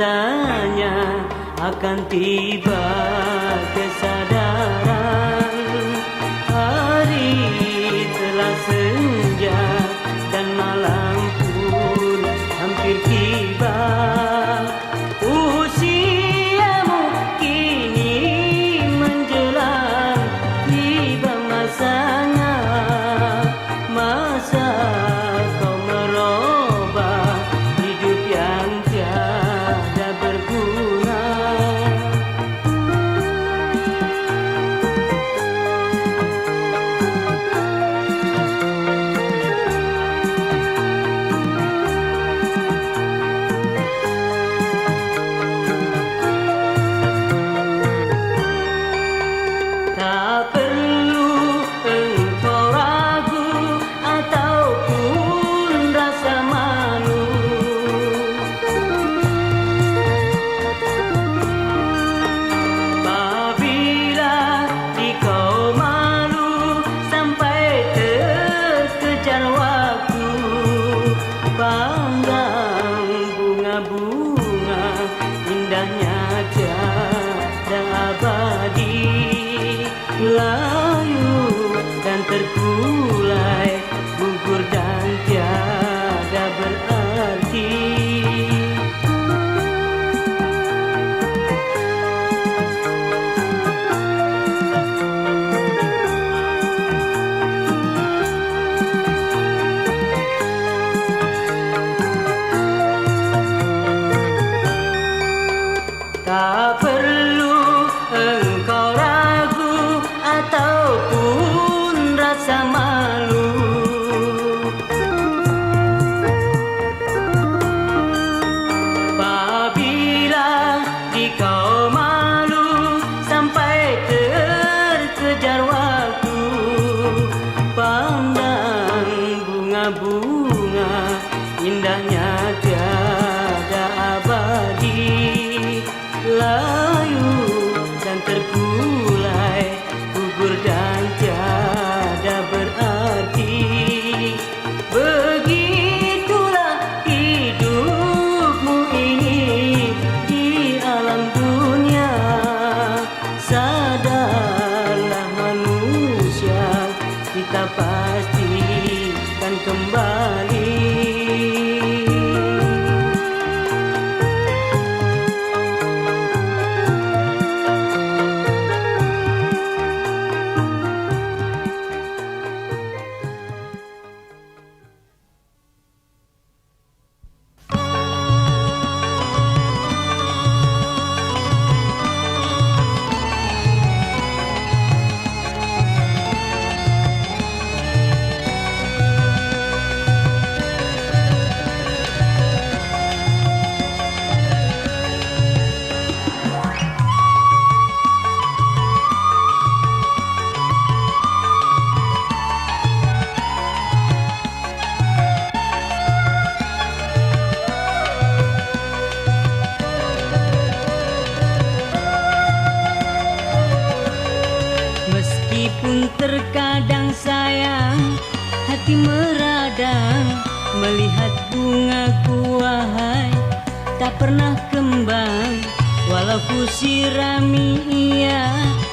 masanya akan tiba kesadaran. Hari telah senja dan malam pun hampir tiba. Usiamu kini menjelang tiba masanya. Masa kau merubah hidup yang tiada berguna. Tak perlu engkau ragu ataupun rasa malu. Apabila dikau malu sampai terkejar waktu, pandang bunga-bunga indahnya tiada abadi. Layu dan terkulai, gugur dan tiada berarti. Tak perlu engkau ragu ataupun rasa malu. Apabila dikau malu sampai terkejar waktu, pandang bunga-bunga indahnya tiada abadi. Layu dan terkulai, gugur dan tiada berarti. Begitulah hidupmu ini di alam dunia. Sadarlah manusia, kita pasti akan kembali. Meskipun terkadang sayang, hati meradang melihat bungaku wahai tak pernah kembang. Walau ku sirami ia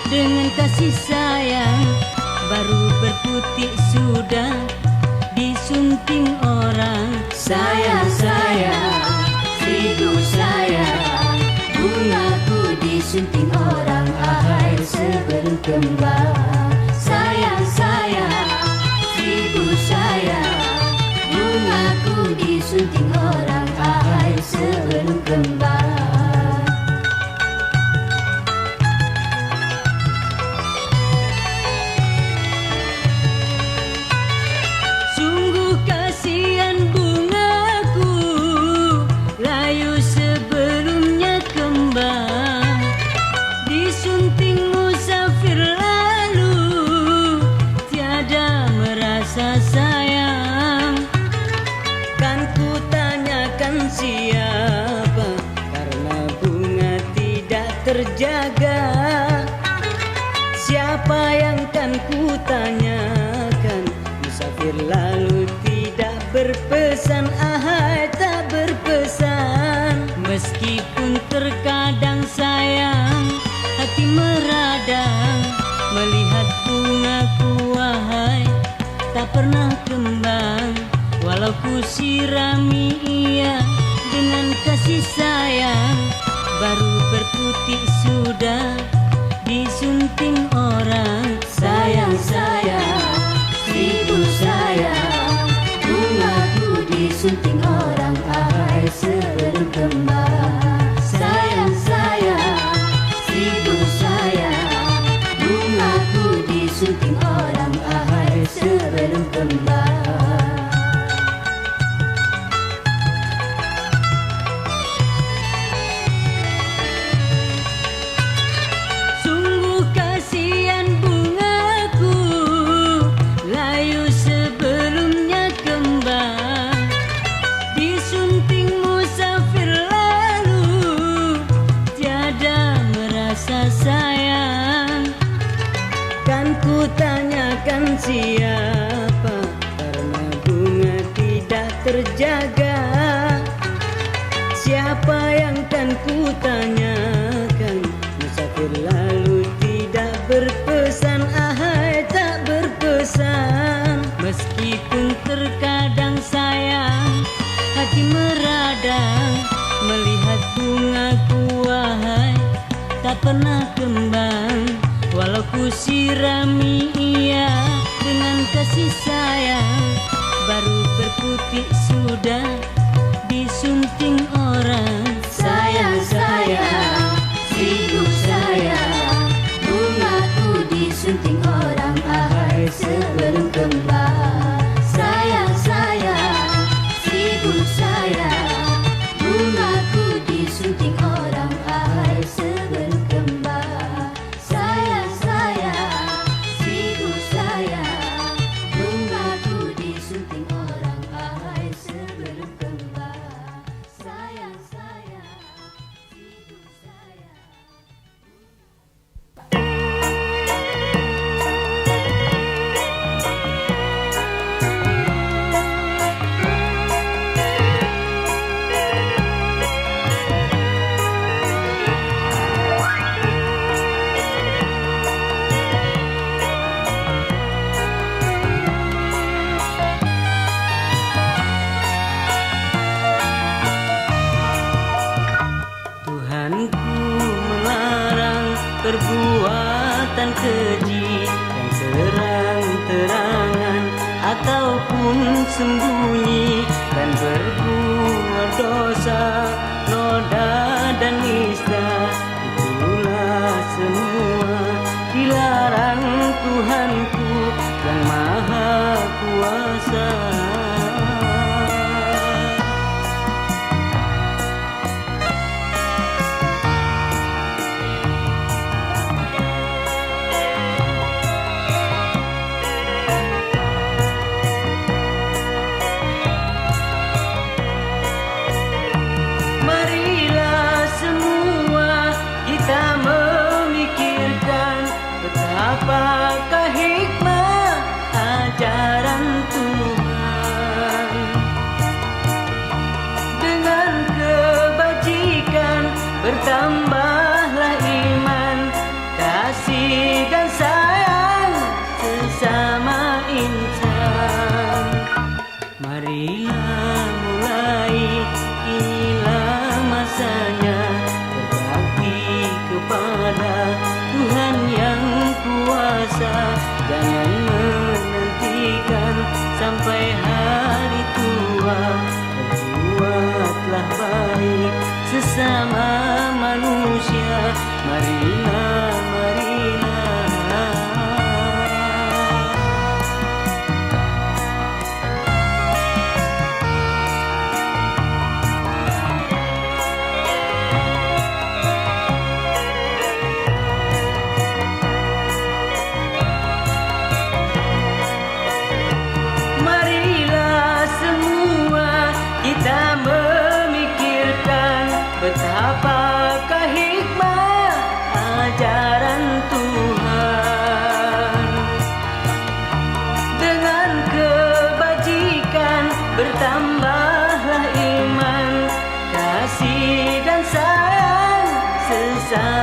dengan kasih sayang, baru berputik sudah disunting orang. Sayang, sayang, rindu sayang, bungaku disunting orang, ahai sebelum kembang. Sayang, sayang, rindu sayang, bungaku disunting orang, ahai sebelum kembang. Sungguh kasihan bungaku, layu sebelumnya kembang. Disunting musafir lalu, tiada merasa sayang. Kan ku tanyakan siapa, karena bunga tidak terjaga. Siapa yang kan ku tanyakan, musafir lalu tidak berpesan, ahai tak berpesan. Meskipun terkadang sayang, hati meradang melihat bungaku wahai tak pernah kembang. Walau ku sirami ia dengan kasih sayang, baru berputih sudah disunting orang. Sayang, sayang, seribu sayang, bungaku disunting orang ahai sebelum kembang. Sayang, sayang, seribu sayang, bungaku disunting orang ahai sebelum kembang. Sungguh kasihan bungaku, layu sebelumnya kembang. Disunting musafir lalu, tiada merasa sayang. Kan ku tanyakan siapa, karena bunga tidak terjaga. Siapa yang kan ku tanyakan, musafir lalu tidak berpesan, ahai tak berpesan. Meskipun terkadang sayang, hati meradang melihat bungaku wahai tak pernah kembang. Walau ku sirami ia dengan kasih sayang, baru berputih sudah disunting orang. Sayang, sayang, seribu sayang, bungaku disunting orang ahai sebelum kembang. Sayang, sayang, seribu sayang, bungaku disunting orang ahai sebelum kembang. Sayang, sayang, seribu sayang, bungaku disunting orang ahai sebelum kembang. Sayang, sayang, seribu sayang. Tuhanku melarang perbuatan keji yang terang-terangan ataupun sembunyi, dan berbuat dosa, noda dan nista. Itulah semua dilarang Tuhanku yang Maha Kuasa. Marilah semua kita memikirkan betapakah hikmah ajaran Tuhan. Dengan kebajikan bertambahlah iman, kasih dan sayang sesama insan. Marilah mulai, inilah masanya berbakti kepada Tuhan yang kuasa. Jangan menantikan sampai hari tua, berbuatlah baik sesama manusia. Marilah, marilah. Marilah semua kita memikirkan betapakah hikmah ajaran Tuhan. Dengan kebajikan bertambahlah iman, kasih dan sayang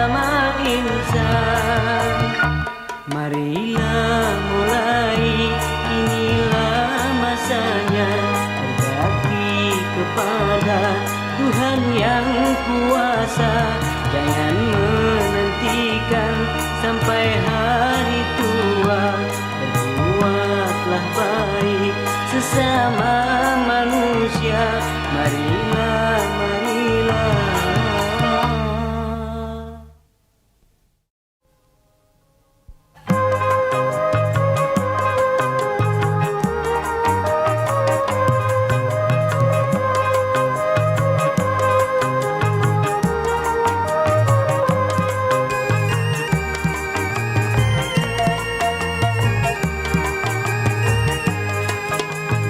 sesama insan. Marilah mulai, inilah masanya berbakti kepada Tuhan yang kuasa. Jangan menantikan sampai hari tua, berbuatlah baik sesama manusia. Marilah, marilah.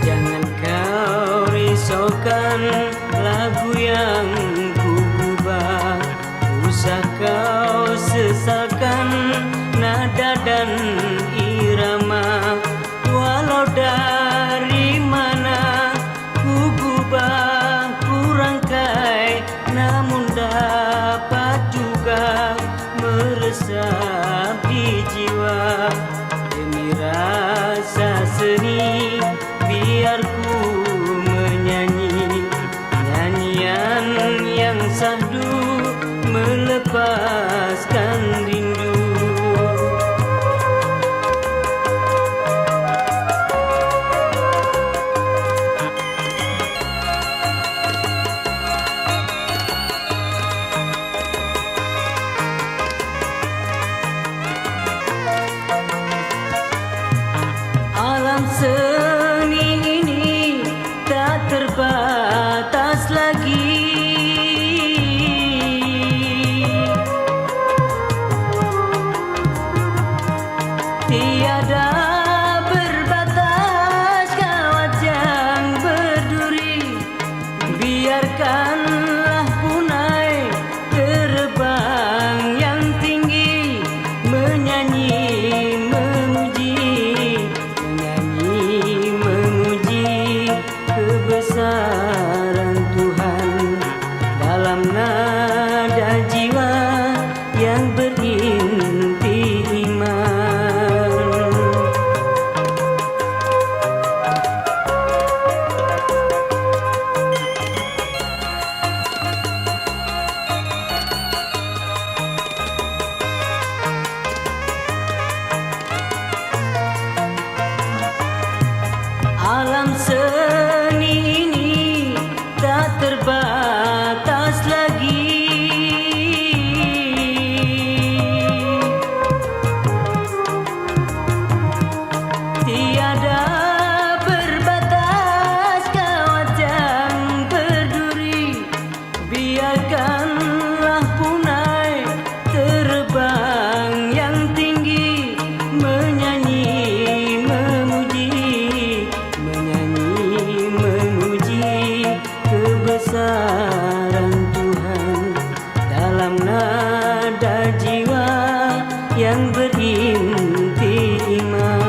Jangan kau risaukan lagu yang kuubah, usah kau sesalkan nada dan irama. Walau dari mana ku gubah, ku rangkai, namun dapat juga meresap di jiwa. Demi rasa seni biar ku menyanyi nyanyian yang sahdu melepaskan rindu. Alam seni ini tak terbatas lagi. Tiada berbatas kawat yang berduri. Biarkanlah punai terbang yang tinggi, menyanyi memuji, menyanyi memuji kebesaran Tuhan dalam nada jiwa yang berinti iman. Alam seni ini tak terbatas lagi. Tiada berbatas kawat yang berduri. Biarkanlah punai terbang yang tinggi, menyanyi memuji, menyanyi memuji kebesaran Tuhan dalam nada jiwa yang berinti iman.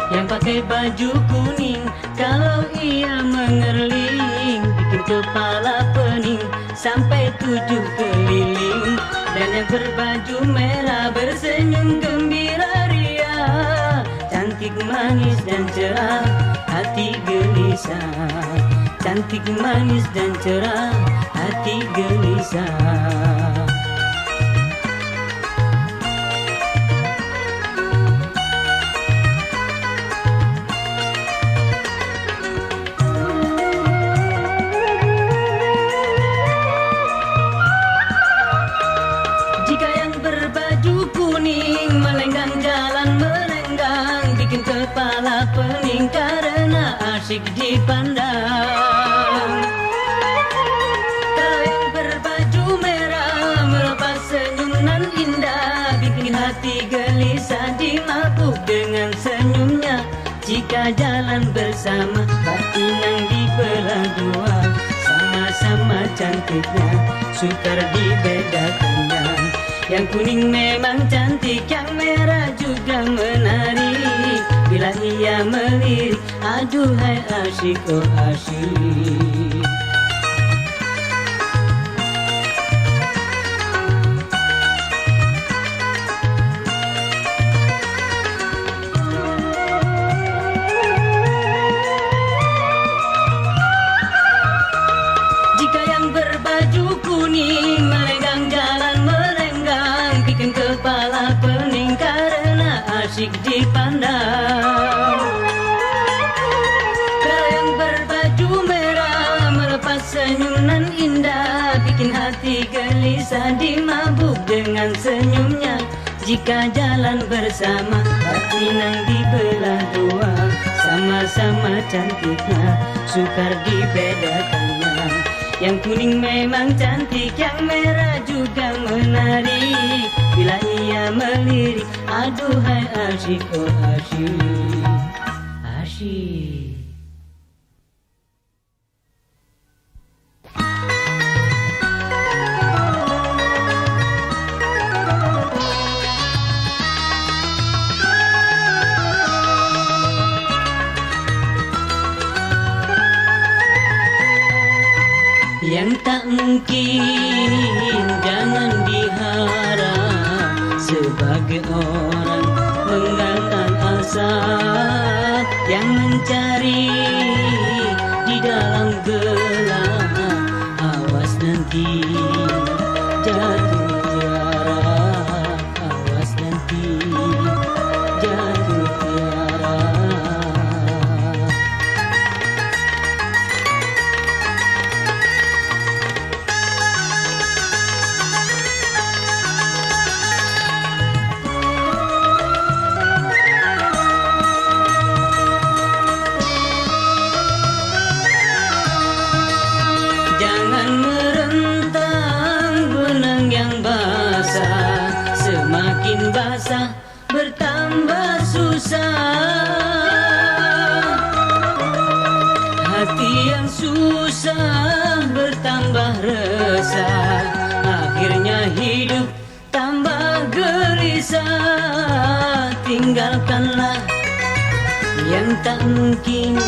Yang pakai baju kuning, kalau ia mengerling, bikin kepala pening sampai 7 keliling. Dan yang berbaju merah bersenyum gembira ria, cantik manis dan cerah, hati gelisah. Cantik manis dan cerah, hati gelisah. Kepala pening karena asyik dipandang. Kalau yang berbaju merah melepas senyuman indah, bikin hati gelisah dimabuk dengan senyumnya. jika jalan bersama Batinang dibelah dua, sama-sama cantiknya, sukar dibedakannya. Yang kuning memang cantik, yang merah juga menarik. Bila ia melirik, aduhai asyik oh asyik. Jika yang berbaju kuning melenggang jalan melenggang, bikin kepala pening karena asyik dipandang. Kalau yang berbaju merah melepas senyuman indah, bikin hati gelisah dimabuk dengan senyumnya. Jika jalan bersama Batinang dibelah dua, sama-sama cantiknya, sukar dibedakannya. Yang kuning memang cantik, yang merah juga menarik. Bila ia melirik, aduhai asyik oh asyik, asyik. Yang tak mungkin jangan diharap, sebagai orang menggalang asap yang mencari di dalam gelap. Awas nanti jatuh tiara, awas nanti jatuh tiara. Jangan merentang benang yang basah, semakin basah bertambah susah. Hati yang susah bertambah resah, akhirnya hidup tambah gelisah. Tinggalkanlah yang tak mungkin,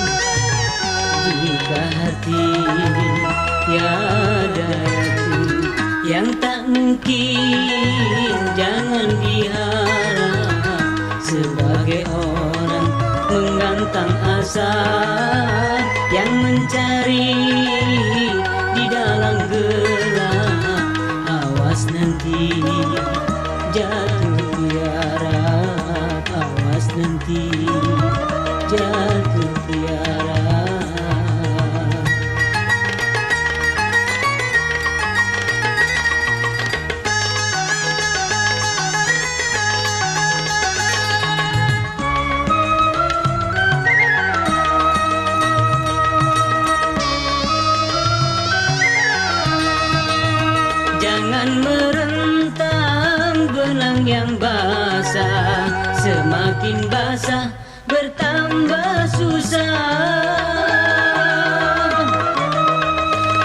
jika hati tiada yakin. Yang tak mungkin jangan diharap, sebagai orang menggantang asa yang mencari di dalam gelap. Awas nanti jatuh tiara, awas nanti jatuh tiara. Jangan merentang benang yang basah, semakin basah bertambah susah.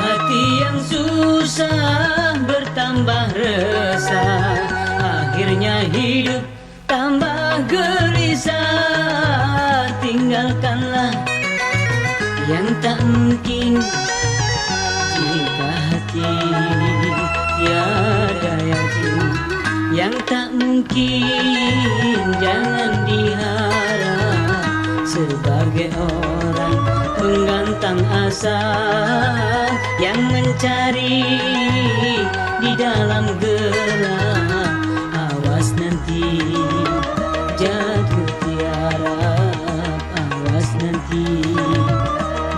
Hati yang susah bertambah resah, akhirnya hidup tambah gelisah. Tinggalkanlah yang tak mungkin, jika hati tiada yakin. Yang tak mungkin jangan diharap, sebagai orang menggantang asa yang mencari di dalam gelap. Awas nanti jatuh tiara, awas nanti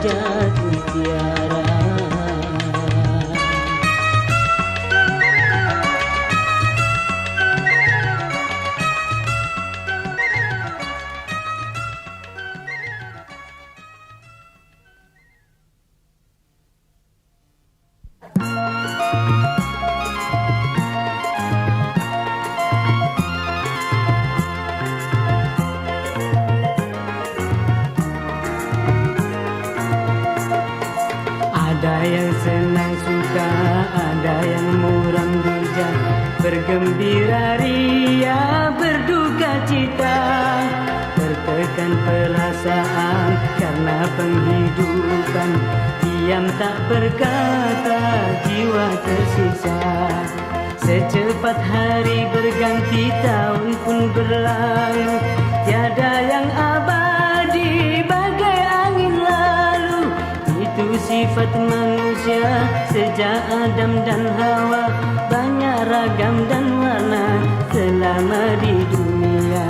jatuh tiara. yang senang suka, ada yang muram durja, bergembira ria, berduka cita, tertekan perasaan karena penghidupan, diam tak berkata, jiwa tersiksa. Secepat hari berganti, tahun pun berlalu, tiada yang abadi bagai angin lalu. Itu sifat manusia sejak Adam dan Hawa, banyak ragam dan warna selama di dunia.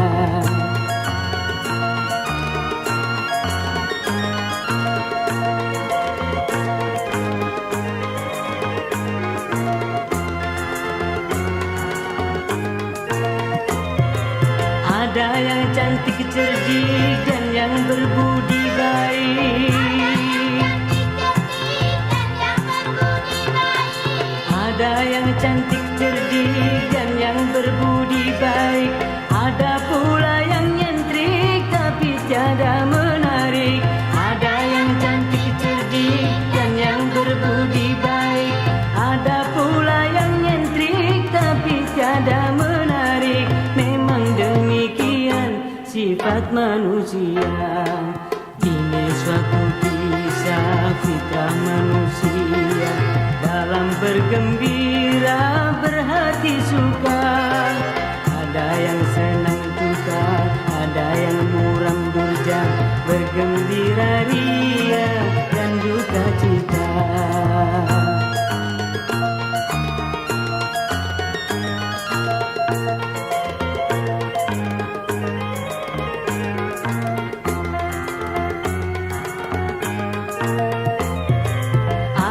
Ada yang cantik, cerdik, dan yang berbudi baik. Ada yang cantik, cerdik, dan yang berbudi baik. Ada pula yang nyentrik tapi tiada menarik. Ada yang cantik, cerdik, dan yang berbudi baik. Ada pula yang nyentrik tapi tiada menarik. Memang demikian sifat manusia. Ini suatu kisah fitrah manusia, dalam bergembira berhati suka. Ada yang senang duka, ada yang muram durja, bergembira ria dan duka cita.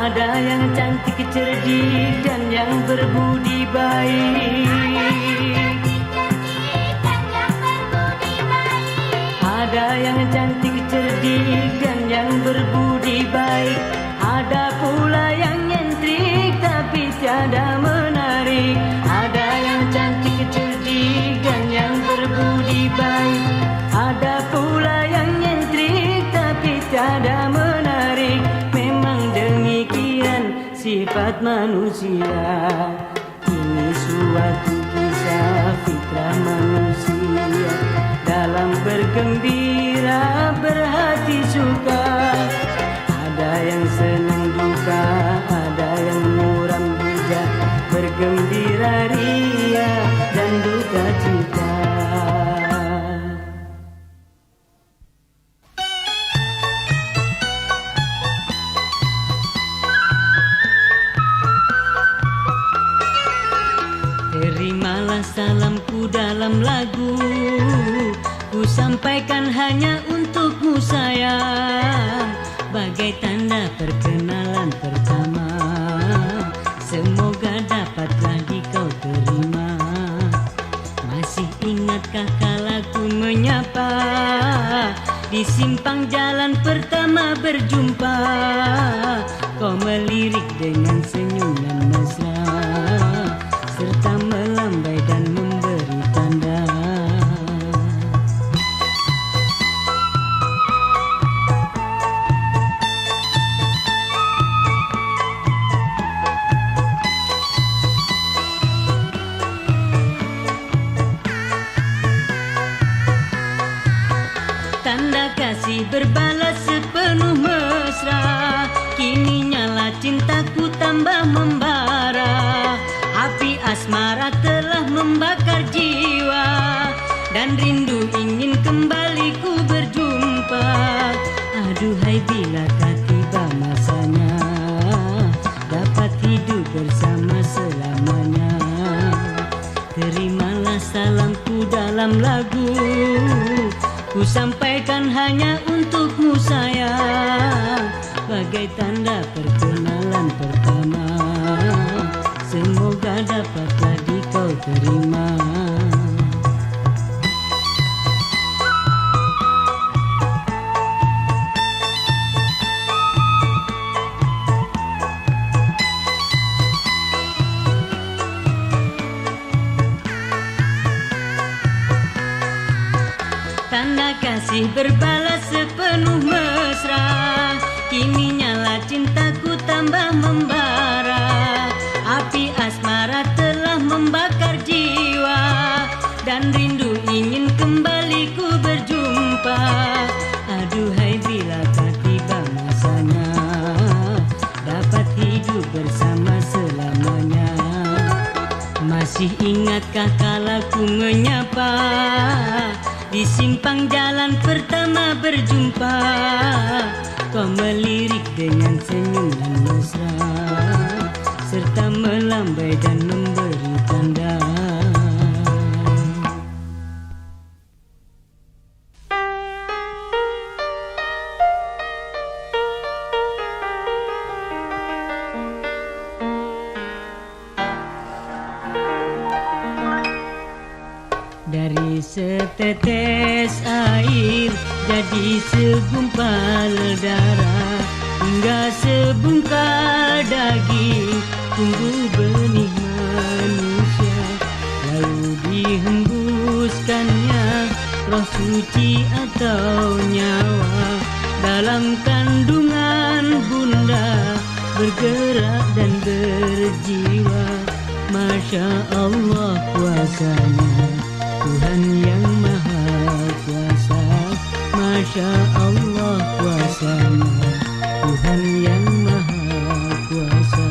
Ada yang cantik, cerdik, dan yang berbudi baik. Ada yang cantik, cerdik, dan yang berbudi baik. Ada pula yang nyentrik tapi tiada menarik. Ada yang cantik, cerdik, dan yang berbudi baik. Ada pula yang nyentrik tapi tiada menarik. Memang demikian sifat manusia. Ini suatu kisah fitrah manusia, dalam bergembira berhati suka. Ada yang senang duka, ada yang muram durja, bergembira ria dan duka cita. Terimalah salamku dalam lagu, ku sampaikan hanya untukmu sayang, bagai tanda perkenalan pertama. Semoga dapatlah kau terima. Masih ingatkah kala ku menyapa di simpang jalan pertama berjumpa? Kau melirik dengan senyuman mesra, serta melambai dan memberi tanda. Tanda kasih berbalas sepenuh mesra, kini nyala cintaku tambah membara. Api asmara telah membakar jiwa, dan rindu ingin kembali ku berjumpa. Aduhai bilakah tiba masanya, dapat hidup bersama selamanya. Terimalah salamku dalam lagu, ku sampaikan hanya untukmu sayang, bagai tanda perkenalan pertama. Semoga dapatlah kau terima. Tanda kasih berbalas sepenuh mesra, kini nyala cintaku tambah membara. Api asmara telah membakar jiwa, dan rindu ingin kembali ku berjumpa. Aduhai bilakah tiba masanya dapat hidup bersama selamanya. Masih ingatkah kala ku menyapa di simpang jalan pertama berjumpa? Kau melirik dengan senyum dan mesra, serta melambai dan memberi tanda. Dari setetes air jadi segumpal darah, hingga sebungkal daging tumbuh benih manusia. Lalu dihembuskannya roh suci atau nyawa, dalam kandungan bunda bergerak dan berjiwa. Masya Allah kuasanya Tuhan yang Maha Kuasa. Masya Allah kuasanya Tuhan yang Maha Kuasa.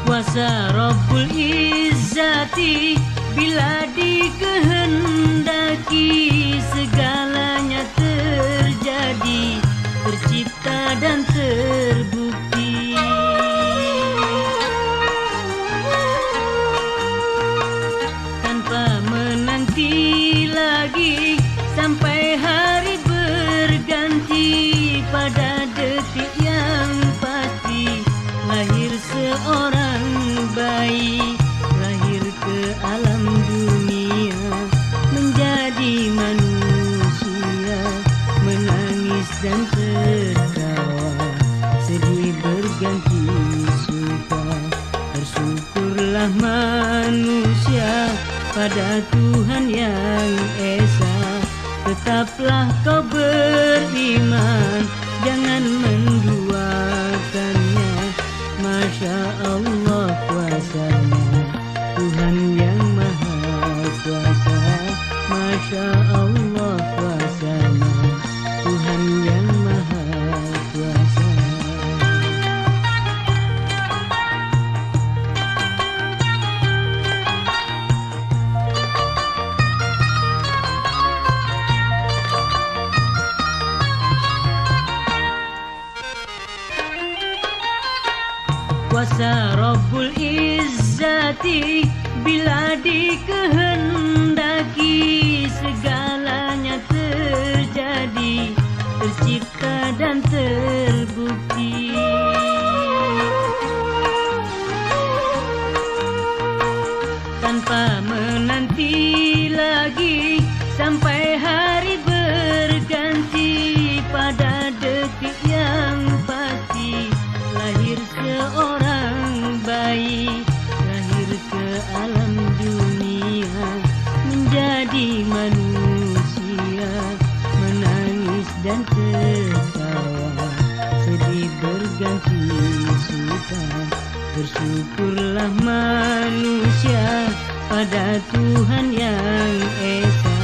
Kuasa Rabbul Izzati bila dikehendaki segalanya terjadi, tercipta dan terbukti. Tanpa menanti lagi sampai hari berganti, pada detik yang pasti lahir seorang bayi, lahir ke alam dunia menjadi manusia, menangis dan tertawa, sedih berganti suka. Bersyukurlah manusia pada Tuhan yang Esa, tetaplah kau beriman, jangan menduakannya. Masya Allah kuasanya Tuhan yang Maha Kuasa. Masya Allah kuasanya Tuhan yang Maha Kuasa. Kuasa Rabbul Izzati bila dikehendaki segalanya terjadi, tercipta dan terbukti. Tanpa menanti lagi sampai hari berganti, pada detik yang pasti lahir seorang bayi, lahir ke alam dunia menjadi manusia, menangis dan tertawa, sedih berganti suka. Bersyukurlah manusia pada Tuhan yang Esa,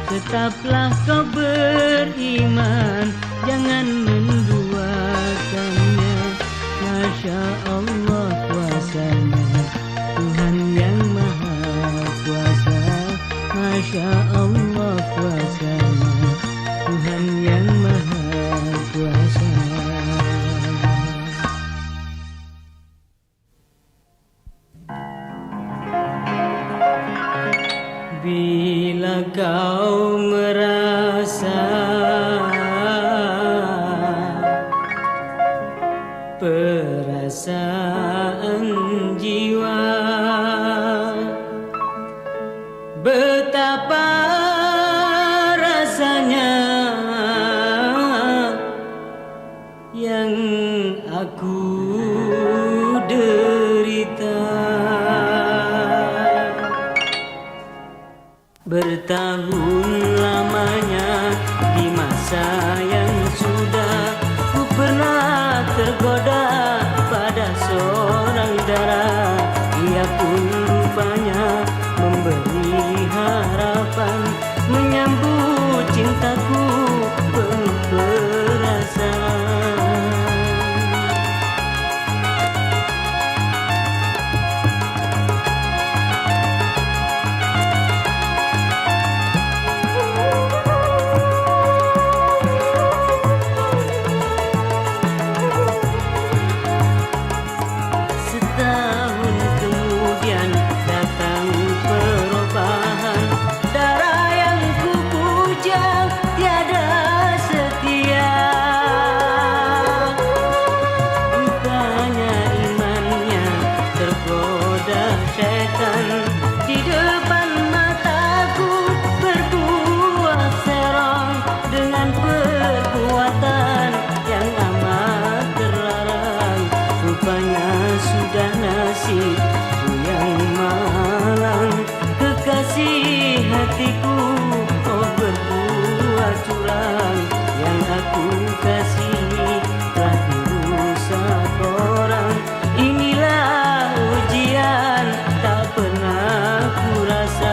tetaplah kau beriman, jangan menduakannya. Masya Allah kuasanya Tuhan yang Maha Kuasa. Masya Allah kuasanya Tuhan yang Maha Kuasa. Bila kau merasa perasaan jiwa betapa rasanya Bertahun lamanya di masa yang sudah, ku pernah tergoda pada seorang dara. Ia pun rupanya memberi harapan, menyambut cintaku penuh perasaan. Setahun kemudian datang perubahan, darah yang ku puja tiada setia. Rupanya imannya tergoda setan, di depan mataku berbuat serong dengan perbuatan yang amat terlarang. Rupanya sudah nasibku yang malang, kekasih hatiku oh berbuat curang. Yang aku kasihi telah dirusak orang. Inilah ujian tak pernah ku rasa.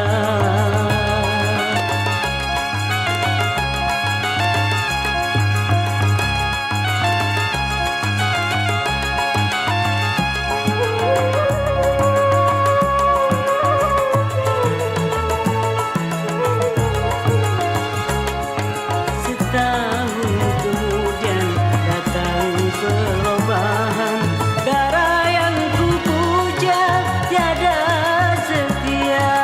Setahun kemudian datang perubahan, darah yang ku puja tiada setia.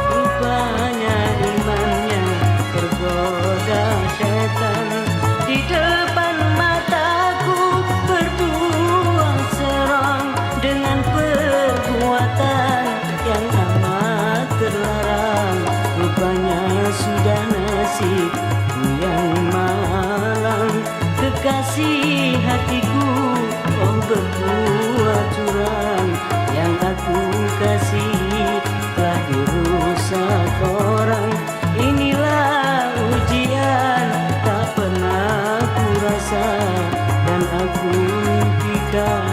Rupanya imannya tergoda setan, di depan mataku berbuat serong dengan perbuatan yang amat terlarang. Rupanya sudah nasibku yang malang, kekasih hatiku oh berbuat curang. Yang aku kasihi telah dirusak orang. Inilah ujian tak pernah ku rasa dan aku impikan.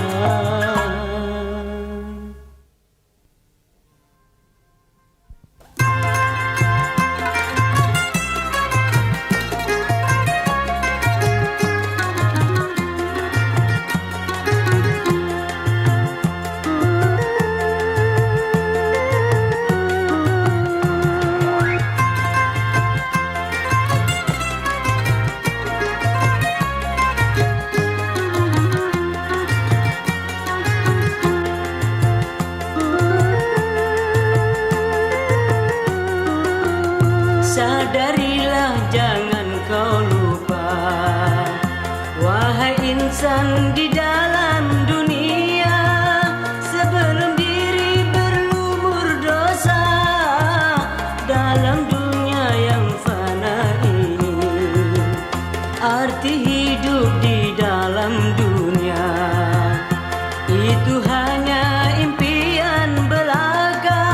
Sadarilah jangan kau lupa, wahai insan di dalam dunia, sebelum diri berlumur dosa dalam dunia yang fana ini. Arti hidup di dalam dunia itu hanya impian belaka.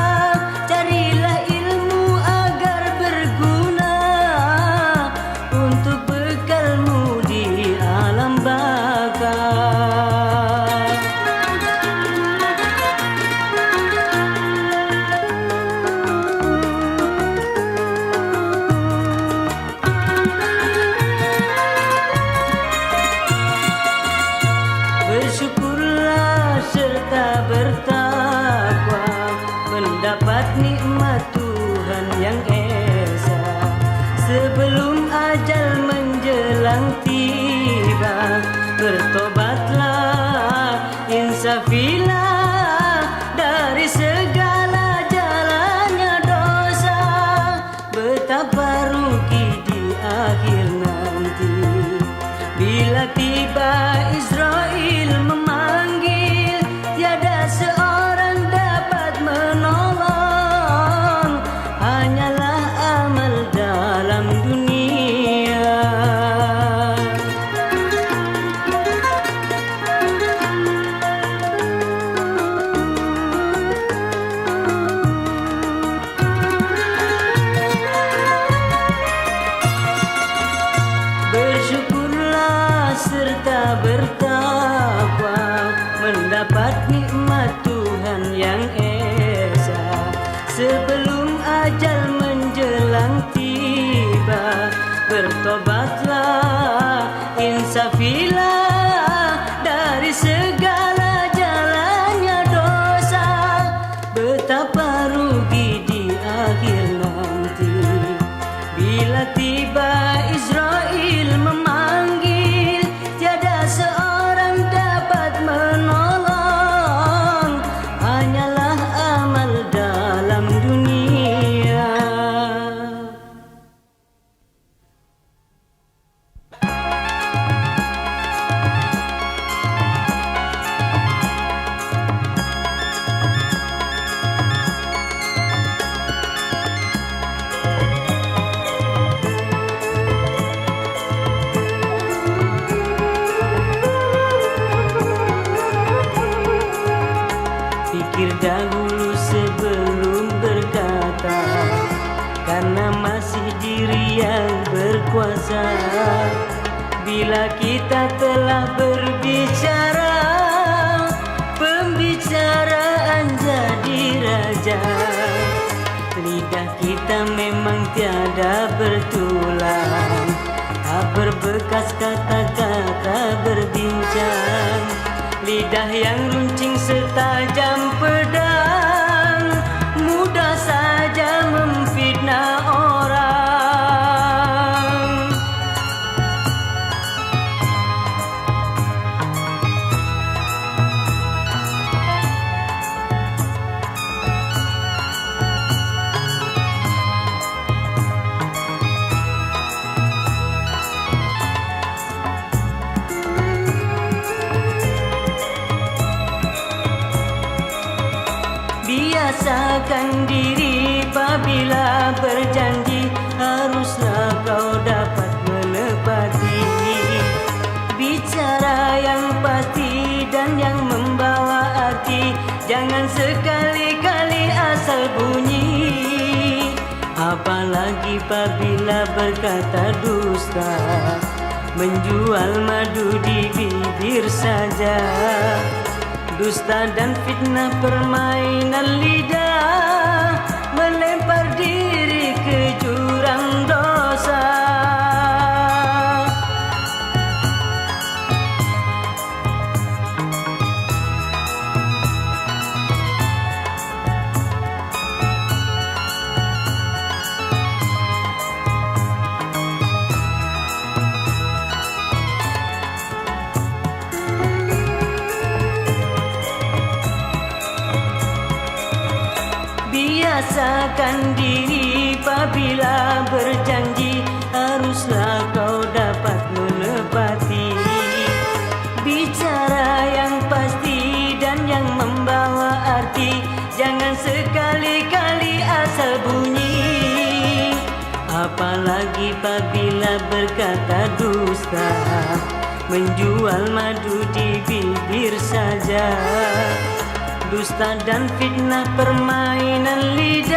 Carilah ilmu agar berguna untuk bekalmu di alam baka. Bersyukurlah serta bertakwa, mendapat nikmat Tuhan yang esa. Sebelum ajal menjelang tiba, bertobatlah, insafilah dari segala jalannya dosa. Betapa rugi di akhir nanti bila tiba Israel memanggil, tiada seorang dapat menolong, hanyalah amal dalam dunia. yang esa, sebelum ajal menjelang tiba. Bertobatlah, insafilah dari segala jalannya dosa. Betapa rugi di akhir nanti bila tiba Israel memanggil, tiada seorang dapat menolong, hanyalah amal dalam dunia. Pikir dahulu sebelum berkata, karena masih diri yang berkuasa. Bila kita telah berbicara, pembicaraan jadi raja. Lidah kita memang tiada bertulang, tak berbekas kata-kata berbincang. Lidah yang runcing setajam pedang, mudah saja memfitnah orang. Biasakan diri apabila berjanji, haruslah kau dapat menepati. Bicara yang pasti dan yang membawa arti, jangan sekali-kali asal bunyi. Apalagi apabila berkata dusta, menjual madu di bibir saja. Dusta dan fitnah permainan lidah, melempar diri ke jurang dosa. Biasakan diri apabila berjanji, haruslah kau dapat menepati. Bicara yang pasti dan yang membawa arti, jangan sekali-kali asal bunyi. Apalagi apabila berkata dusta, menjual madu di bibir saja. Dusta dan fitnah permainan lidah,